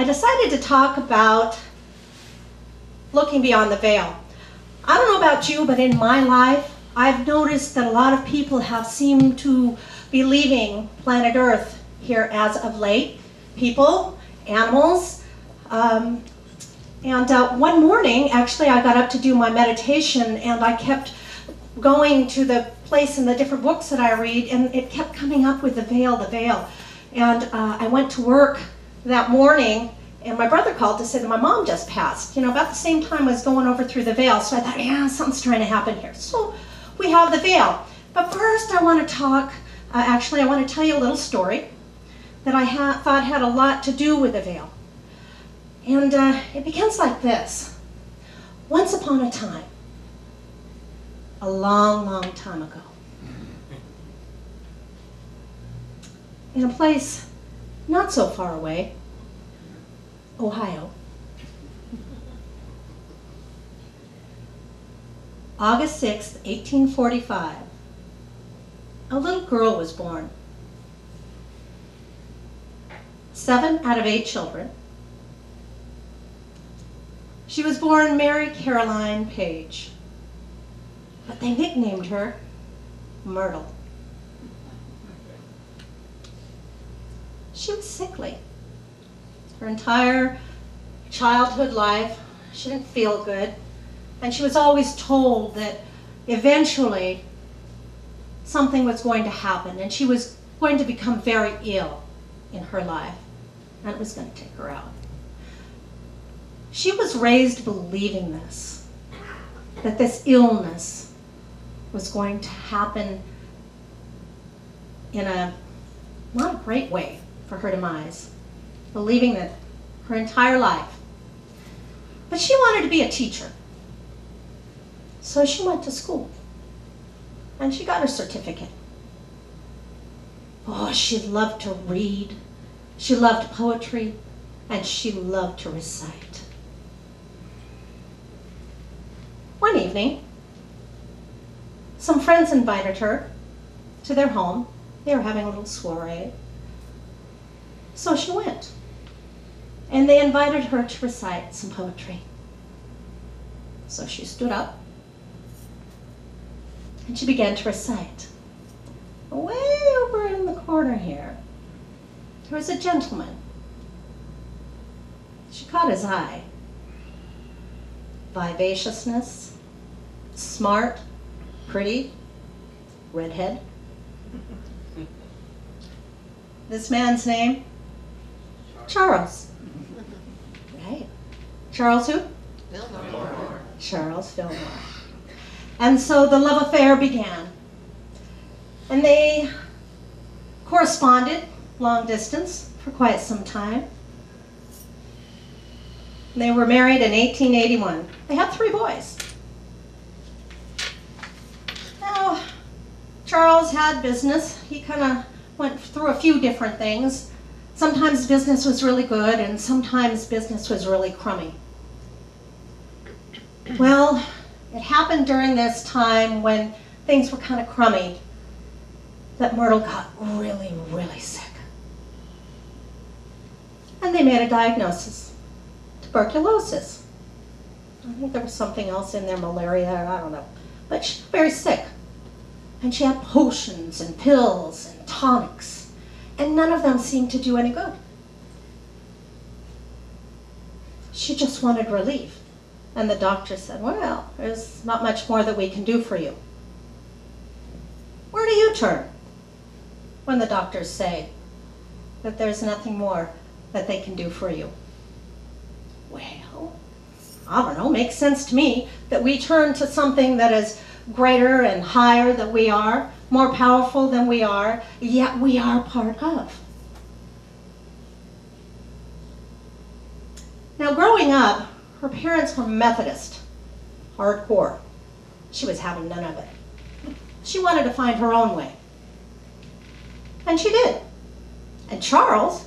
I decided to talk about looking beyond the veil. I don't know about you, but in my life, I've noticed that a lot of people have seemed to be leaving planet Earth here as of late. People, animals, and one morning, actually, I got up to do my meditation, and I kept going to the place in the different books that I read, and it kept coming up with the veil, the veil. And I went to work that morning, and my brother called to say that my mom just passed. You know, about the same time I was going over through the veil, so I thought, yeah, something's trying to happen here. So we have the veil. But first I want to talk, I want to tell you a little story that I thought had a lot to do with the veil. And it begins like this. Once upon a time, a long, long time ago, in a place not so far away, Ohio, August 6th, 1845, a little girl was born. 7 out of 8 children. She was born Mary Caroline Page, but they nicknamed her Myrtle. She was sickly. Her entire childhood life, she didn't feel good, and she was always told that eventually something was going to happen, and she was going to become very ill in her life, and it was going to take her out. She was raised believing this, that this illness was going to happen in a not a great way for her demise, believing that her entire life. But she wanted to be a teacher. So she went to school, and she got her certificate. Oh, she loved to read, she loved poetry, and she loved to recite. One evening, some friends invited her to their home. They were having a little soiree. So she went, and they invited her to recite some poetry. So she stood up, and she began to recite. Way over in the corner here, there was a gentleman. She caught his eye. Vivaciousness, smart, pretty, redhead. This man's name? Charles. Right. Charles who? Fillmore. Charles Fillmore. And so the love affair began. And they corresponded long distance for quite some time. They were married in 1881. They had 3 boys. Now, Charles had business. He kind of went through a few different things. Sometimes business was really good, and sometimes business was really crummy. Well, it happened during this time when things were kind of crummy that Myrtle got really, really sick. And they made a diagnosis. Tuberculosis. I think there was something else in there, malaria, I don't know. But she was very sick. And she had potions and pills and tonics. And none of them seemed to do any good. She just wanted relief. And the doctor said, well, there's not much more that we can do for you. Where do you turn when the doctors say that there's nothing more that they can do for you? Well, I don't know, makes sense to me that we turn to something that is greater and higher than we are, more powerful than we are, yet we are part of. Now, growing up, her parents were Methodist, hardcore. She was having none of it. She wanted to find her own way. And she did. And Charles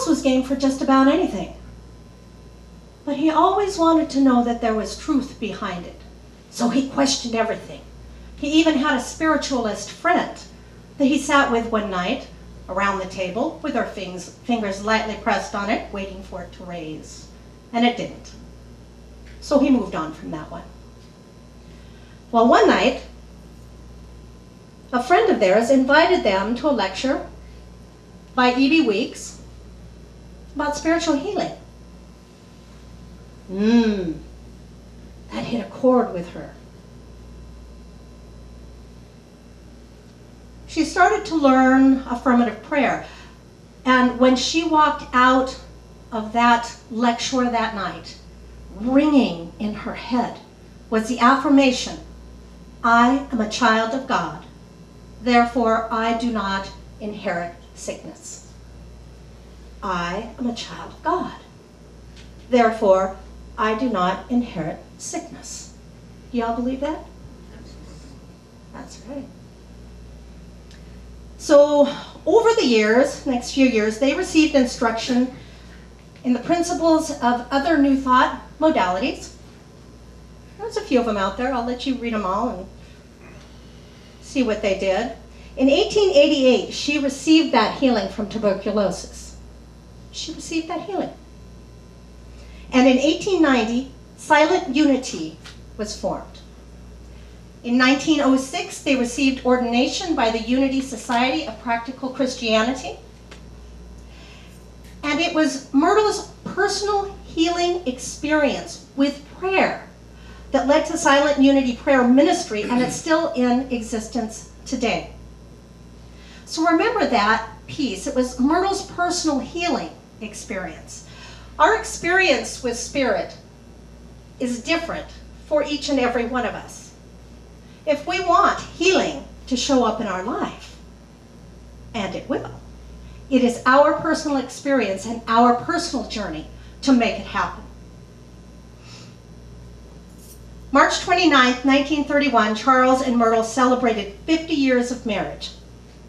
was game for just about anything. But he always wanted to know that there was truth behind it. So he questioned everything. He even had a spiritualist friend that he sat with one night around the table with her fingers lightly pressed on it, waiting for it to raise. And it didn't. So he moved on from that one. Well, one night, a friend of theirs invited them to a lecture by E.B. Weeks about spiritual healing. That hit a chord with her. She started to learn affirmative prayer. And when she walked out of that lecture that night, ringing in her head was the affirmation, I am a child of God, therefore I do not inherit sickness. I am a child of God, therefore I do not inherit sickness. Y'all believe that? That's right. So over the years, next few years, they received instruction in the principles of other New Thought modalities. There's a few of them out there. I'll let you read them all and see what they did. In 1888, she received that healing from tuberculosis. She received that healing. And in 1890, Silent Unity was formed. In 1906, they received ordination by the Unity Society of Practical Christianity. And it was Myrtle's personal healing experience with prayer that led to Silent Unity Prayer Ministry, and it's still in existence today. So remember that piece. It was Myrtle's personal healing experience. Our experience with spirit is different for each and every one of us. If we want healing to show up in our life, and it will, it is our personal experience and our personal journey to make it happen. March 29th, 1931, Charles and Myrtle celebrated 50 years of marriage.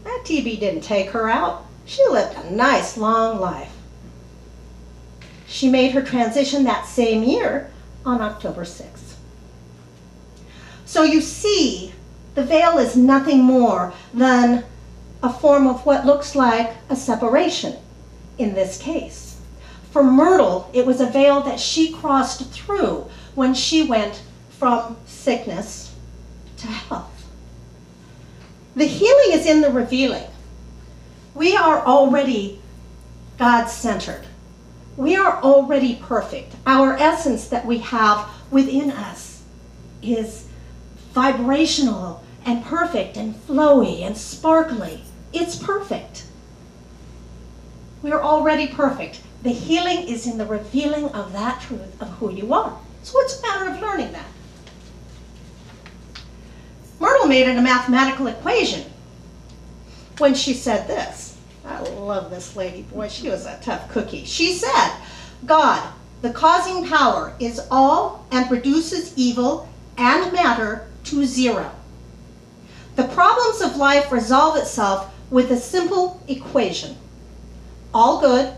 That TB didn't take her out. She lived a nice, long life. She made her transition that same year on October 6th. So you see, the veil is nothing more than a form of what looks like a separation in this case. For Myrtle, it was a veil that she crossed through when she went from sickness to health. The healing is in the revealing. We are already God-centered. We are already perfect. Our essence that we have within us is vibrational and perfect and flowy and sparkly. It's perfect. We're already perfect. The healing is in the revealing of that truth of who you are. So it's a matter of learning that. Myrtle made it a mathematical equation when she said this. I love this lady. Boy, she was a tough cookie. She said, God, the causing power, is all and reduces evil and matter to zero. The problems of life resolve itself with a simple equation. All good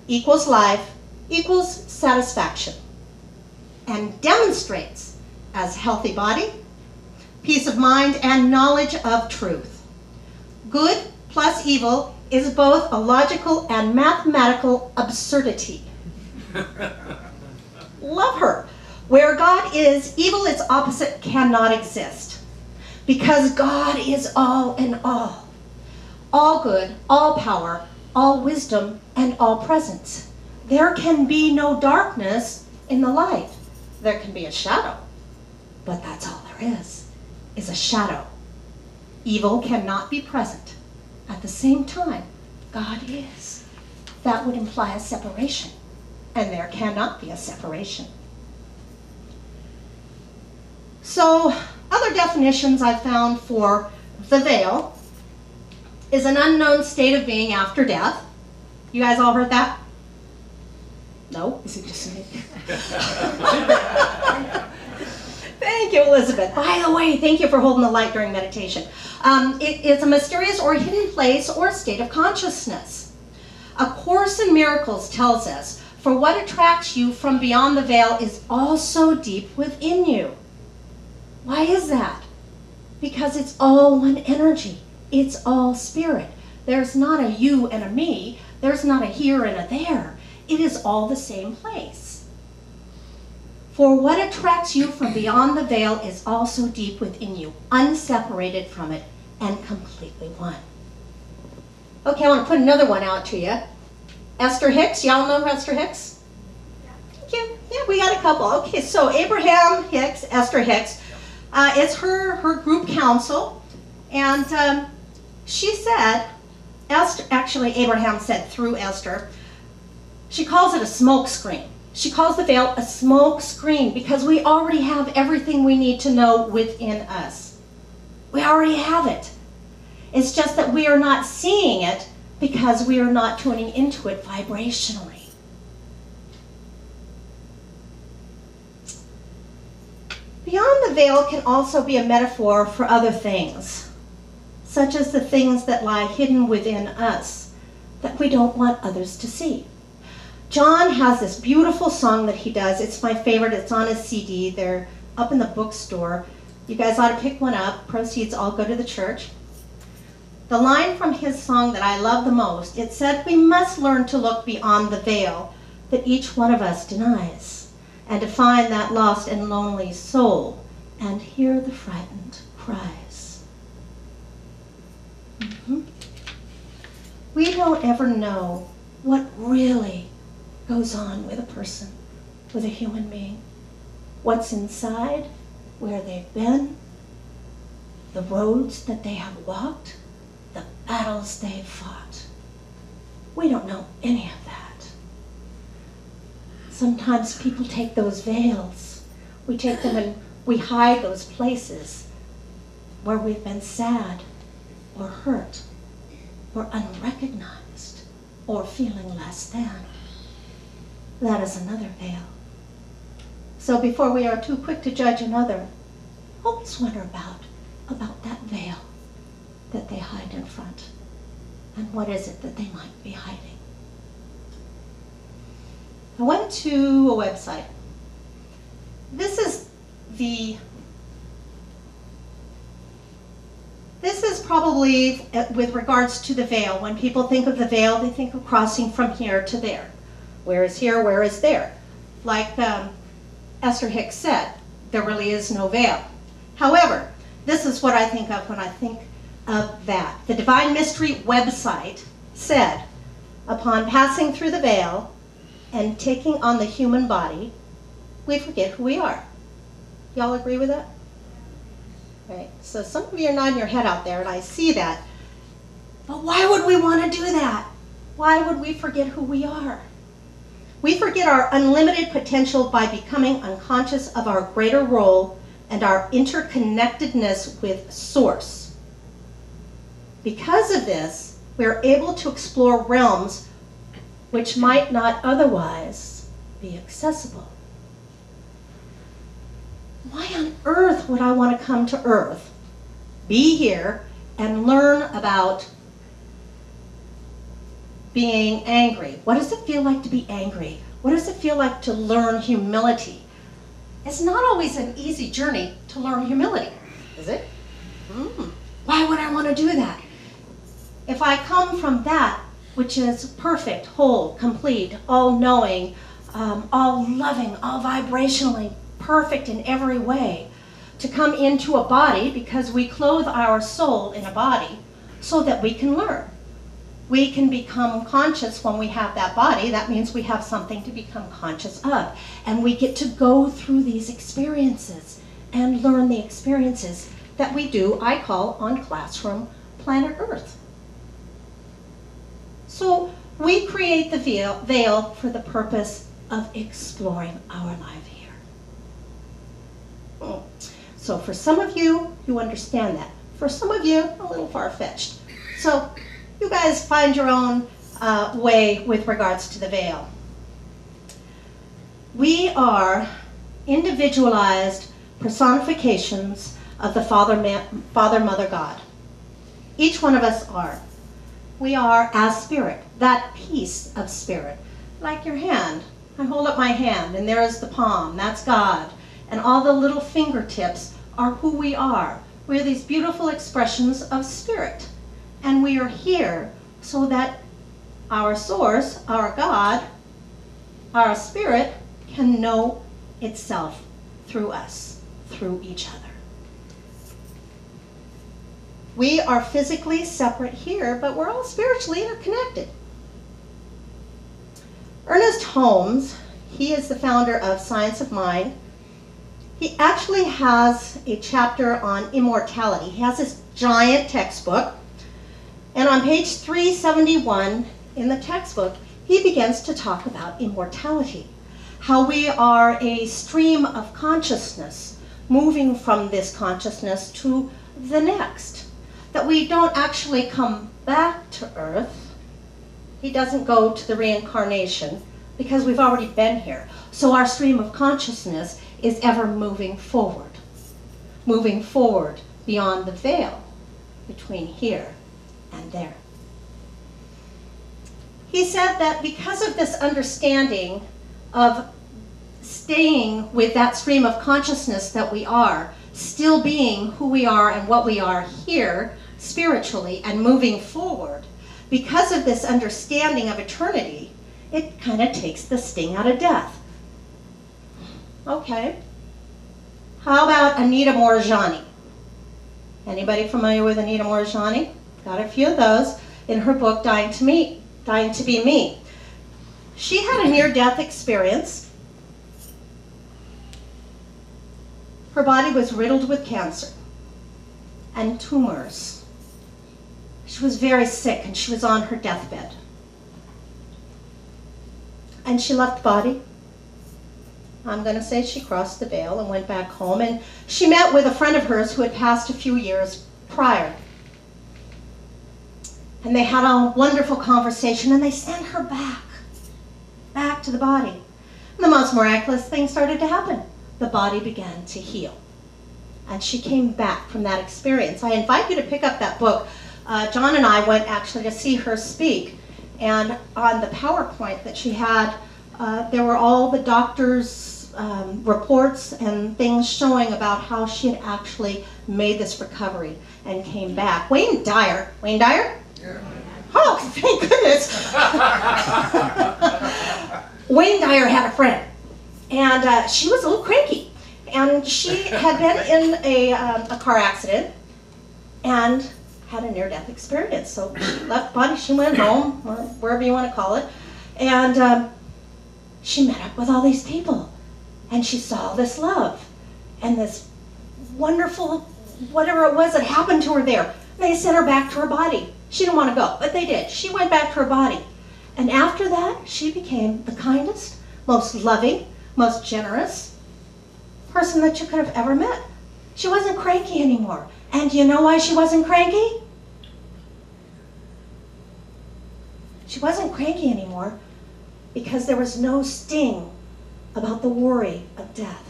equals life equals satisfaction, and demonstrates as healthy body, peace of mind, and knowledge of truth. Good plus evil is both a logical and mathematical absurdity. Love her. Where God is, evil its opposite cannot exist. Because God is all in all. All good, all power, all wisdom, and all presence. There can be no darkness in the light. There can be a shadow, but that's all there is a shadow. Evil cannot be present. At the same time, God is. That would imply a separation, and there cannot be a separation. So, other definitions I found for the veil is an unknown state of being after death. You guys all heard that? No? Is it just me? Thank you, Elizabeth. By the way, thank you for holding the light during meditation. It's a mysterious or hidden place or state of consciousness. A Course in Miracles tells us, for what attracts you from beyond the veil is also deep within you. Why is that? Because it's all one energy. It's all spirit. There's not a you and a me. There's not a here and a there. It is all the same place. For what attracts you from beyond the veil is also deep within you, unseparated from it, and completely one. Okay, I want to put another one out to you. Esther Hicks, y'all know Esther Hicks? Thank you. Yeah, we got a couple. Okay, so Abraham Hicks, Esther Hicks, it's her group counsel, and she said, actually Abraham said through Esther, she calls it a smoke screen. She calls the veil a smoke screen because we already have everything we need to know within us. We already have it. It's just that we are not seeing it because we are not tuning into it vibrationally. Beyond the veil can also be a metaphor for other things, such as the things that lie hidden within us that we don't want others to see. John has this beautiful song that he does. It's my favorite. It's on his CD. They're up in the bookstore. You guys ought to pick one up. Proceeds all go to the church. The line from his song that I love the most, it said, "We must learn to look beyond the veil that each one of us denies, and to find that lost and lonely soul, and hear the frightened cries." We don't ever know what really goes on with a person, with a human being. What's inside, where they've been, the roads that they have walked, the battles they've fought. We don't know any of that. Sometimes people take those veils, we take them and we hide those places where we've been sad or hurt or unrecognized or feeling less than. That is another veil. So before we are too quick to judge another, always wonder about that veil that they hide in front. And what is it that they might be hiding? I went to a website. This is probably with regards to the veil. When people think of the veil, they think of crossing from here to there. Where is here, where is there? Like Esther Hicks said, there really is no veil. However, this is what I think of when I think of that. The Divine Mystery website said, upon passing through the veil and taking on the human body, we forget who we are. Y'all agree with that? Right. So some of you are nodding your head out there, and I see that. But why would we want to do that? Why would we forget who we are? We forget our unlimited potential by becoming unconscious of our greater role and our interconnectedness with Source. Because of this, we are able to explore realms which might not otherwise be accessible. Why on earth would I want to come to Earth, be here, and learn about being angry? What does it feel like to be angry? What does it feel like to learn humility? It's not always an easy journey to learn humility, is it? Why would I want to do that? If I come from that, which is perfect, whole, complete, all-knowing, all loving, all vibrationally perfect in every way, to come into a body, because we clothe our soul in a body so that we can learn. We can become conscious when we have that body. That means we have something to become conscious of. And we get to go through these experiences and learn the experiences that we do, I call, on Classroom Planet Earth. So we create the veil for the purpose of exploring our life here. So for some of you, you understand that. For some of you, a little far-fetched. So you guys find your own way with regards to the veil. We are individualized personifications of the Father, Mother, God. Each one of us are. We are as spirit, that piece of spirit. Like your hand. I hold up my hand and there is the palm, that's God. And all the little fingertips are who we are. We're these beautiful expressions of spirit. And we are here so that our source, our God, our spirit can know itself through us, through each other. We are physically separate here, but we're all spiritually interconnected. Ernest Holmes, he is the founder of Science of Mind. He actually has a chapter on immortality. He has this giant textbook, and on page 371 in the textbook, he begins to talk about immortality, how we are a stream of consciousness moving from this consciousness to the next, that we don't actually come back to Earth. He doesn't go to the reincarnation because we've already been here. So our stream of consciousness is ever moving forward beyond the veil between here and there. He said that because of this understanding of staying with that stream of consciousness that we are, still being who we are and what we are here spiritually and moving forward, because of this understanding of eternity, it kind of takes the sting out of death. Okay. How about Anita Moorjani? Anybody familiar with Anita Moorjani? Got a few of those in her book, Dying to Be Me. She had a near-death experience. Her body was riddled with cancer and tumors. She was very sick and she was on her deathbed. And she left the body. I'm going to say she crossed the veil and went back home, and she met with a friend of hers who had passed a few years prior. And they had a wonderful conversation, and they sent her back to the body. And the most miraculous thing started to happen. The body began to heal. And she came back from that experience. I invite you to pick up that book. John and I went actually to see her speak. And on the PowerPoint that she had, there were all the doctors' reports and things showing about how she had actually made this recovery and came back. Wayne Dyer? Yeah. Oh, thank goodness. Wayne Dyer had a friend, and she was a little cranky. And she had been in a car accident and had a near-death experience. So she left the body, she went home, or wherever you want to call it, and she met up with all these people. And she saw this love and this wonderful, whatever it was that happened to her there. They sent her back to her body. She didn't want to go, but they did. She went back to her body. And after that, she became the kindest, most loving, most generous person that you could have ever met. She wasn't cranky anymore. And do you know why she wasn't cranky? She wasn't cranky anymore because there was no sting about the worry of death.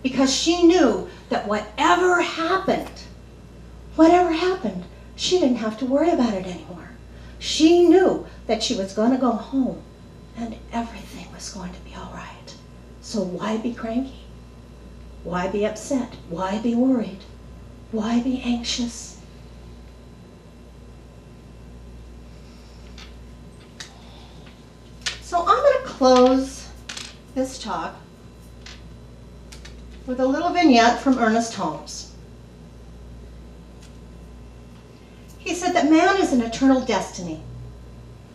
Because she knew that whatever happened, she didn't have to worry about it anymore. She knew that she was going to go home and everything was going to be all right. So why be cranky? Why be upset? Why be worried? Why be anxious? So I'm going to close this talk with a little vignette from Ernest Holmes. He said that man is an eternal destiny,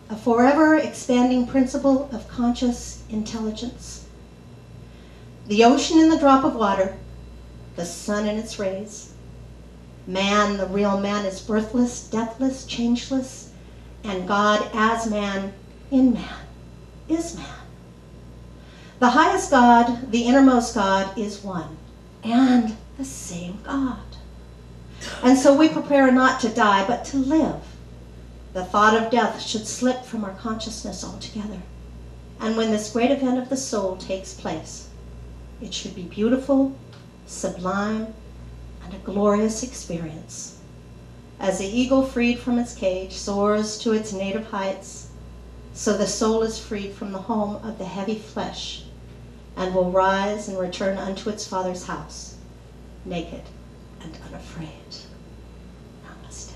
a forever expanding principle of conscious intelligence. The ocean in the drop of water, the sun in its rays. Man, the real man, is birthless, deathless, changeless, and God as man in man is man. The highest God, the innermost God, is one and the same God. And so we prepare not to die, but to live. The thought of death should slip from our consciousness altogether. And when this great event of the soul takes place, it should be beautiful, sublime, and a glorious experience. As the eagle freed from its cage soars to its native heights, so the soul is freed from the home of the heavy flesh and will rise and return unto its Father's house, naked and unafraid. Namaste.